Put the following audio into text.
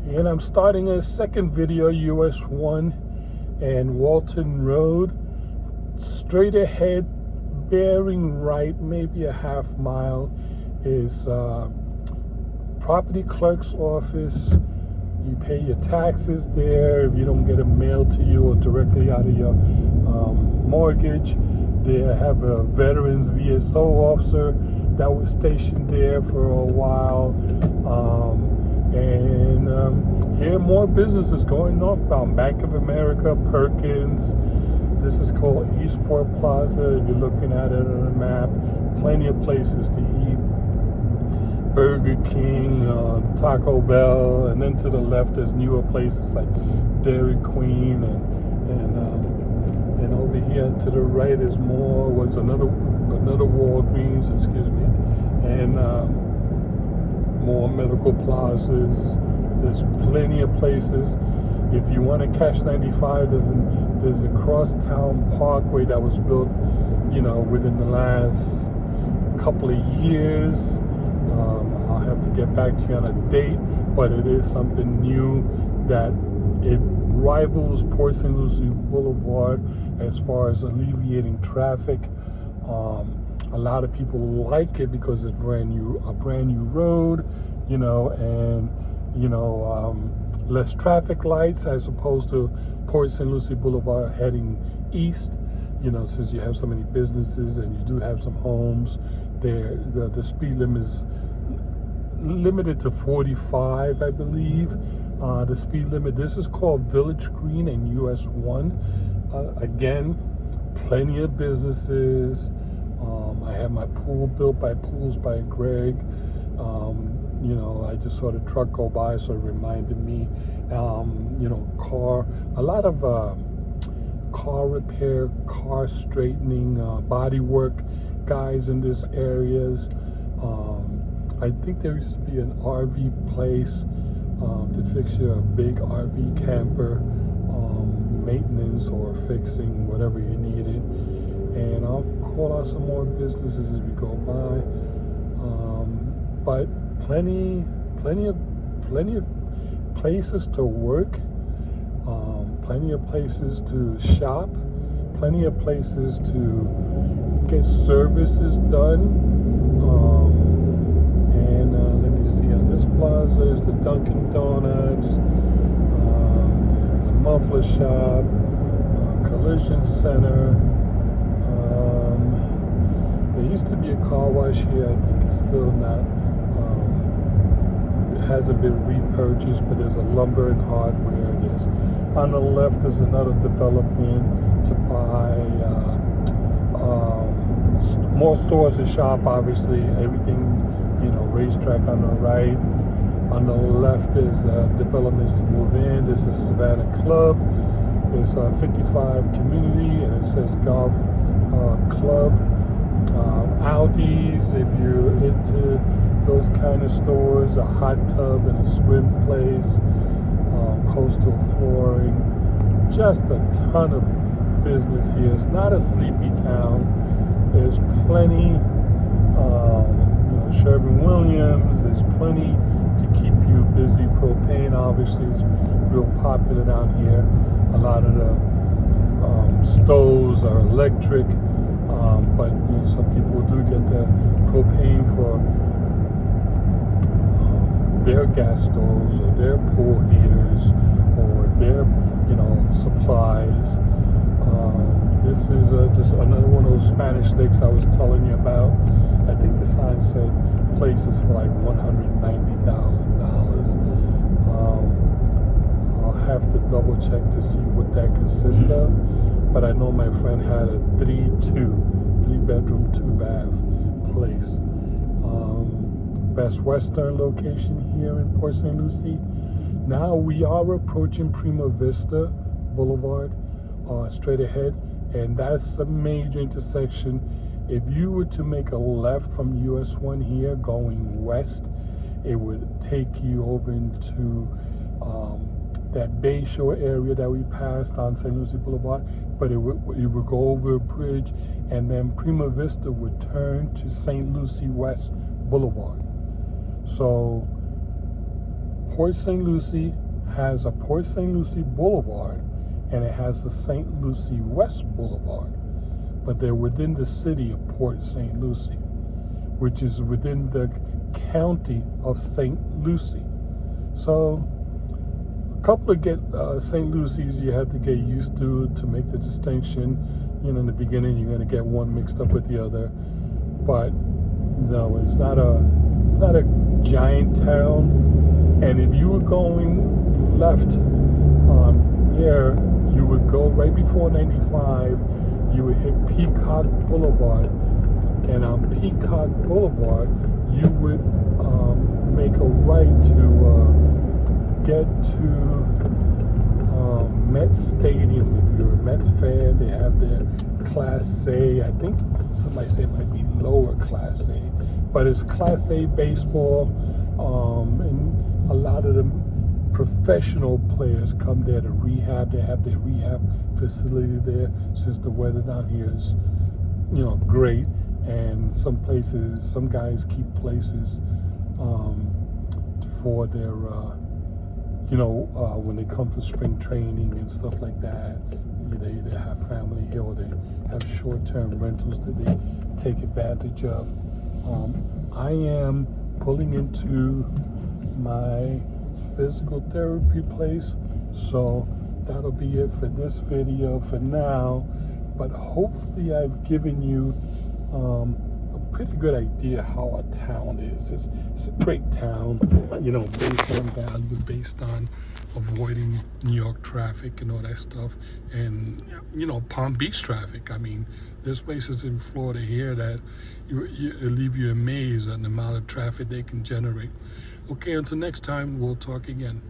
And I'm starting a second video, US 1 and Walton Road. Straight ahead, bearing right, maybe a half mile, is property clerk's office. You pay your taxes there. If you don't get it mailed to you or directly out of your mortgage, they have a veterans VSO officer that was stationed there for a while. Here more businesses going northbound. Bank of America, Perkins. This is called Eastport Plaza. If you're looking at it on the map, plenty of places to eat. Burger King, Taco Bell, and then to the left there's newer places like Dairy Queen, and over here to the right is another Walgreens, and more medical plazas. There's plenty of places. If you want to catch 95, there's a crosstown parkway that was built, within the last couple of years. I'll have to get back to you on a date, but it is something new that it rivals Port St. Lucie Boulevard as far as alleviating traffic. A lot of people like it because it's a brand new road, less traffic lights as opposed to Port St. Lucie Boulevard heading east. Since you have so many businesses and you do have some homes there, the speed limit is limited to 45, I believe. The speed limit. This is called Village Green and US 1. Again, plenty of businesses. I had my pool built by Pools by Greg. I just saw the truck go by, so it reminded me. A lot of car repair, car straightening, body work guys in this areas. I think there used to be an RV place to fix your big RV camper, maintenance or fixing whatever you needed. And I'll call out some more businesses as we go by. But plenty of places to work, plenty of places to shop, plenty of places to get services done. Let me see, on this plaza is the Dunkin' Donuts, there's a muffler shop, collision center. There used to be a car wash here. I think it's still not. It hasn't been repurchased, but there's a lumber and hardware. On the left is another development to buy more stores to shop. Obviously, everything, racetrack on the right. On the left is developments to move in. This is Savannah Club. It's 55 community, and it says golf club. Aldi's, if you're into those kind of stores, a hot tub and a swim place, coastal flooring, just a ton of business here. It's not a sleepy town. There's plenty, Sherwin-Williams, there's plenty to keep you busy. Propane obviously is real popular down here. A lot of the stoves are electric. But some people do get the propane for their gas stoves or their pool heaters or their supplies. This is just another one of those Spanish lakes I was telling you about. I think the sign said places for like $190,000. I'll have to double check to see what that consists of. But I know my friend had a 3-bedroom, 2-bath place. Best Western location here in Port St. Lucie. Now we are approaching Prima Vista Boulevard, straight ahead, and that's a major intersection. If you were to make a left from US 1 here going west, it would take you over into that Bayshore area that we passed on St. Lucie Boulevard, but you would go over a bridge, and then Prima Vista would turn to St. Lucie West Boulevard. So Port St. Lucie has a Port St. Lucie Boulevard, and it has the St. Lucie West Boulevard. But they're within the city of Port St. Lucie, which is within the county of St. Lucie. So a couple of St. Lucie's you have to get used to make the distinction. You know, in the beginning you're going to get one mixed up with the other, but no, it's not a giant town. And if you were going left there, you would go right before 95. You would hit Peacock Boulevard, and on Peacock Boulevard you would make a right to get to Mets Stadium. If you're a Mets fan, they have their Class A. I think somebody said it might be lower Class A, but it's Class A baseball, and a lot of the professional players come there to rehab. They have their rehab facility there, since the weather down here is, you know, great. And some guys keep places for their when they come for spring training and stuff like that. They either have family here or they have short-term rentals that they take advantage of. I am pulling into my physical therapy place, so that'll be it for this video for now. But hopefully I've given you a pretty good idea how a town is. It's a great town, you know, based on value, based on avoiding New York traffic and all that stuff, and you know, Palm Beach traffic. I mean, there's places in Florida here that it'll leave you amazed at the amount of traffic they can generate. Okay, until next time, we'll talk again.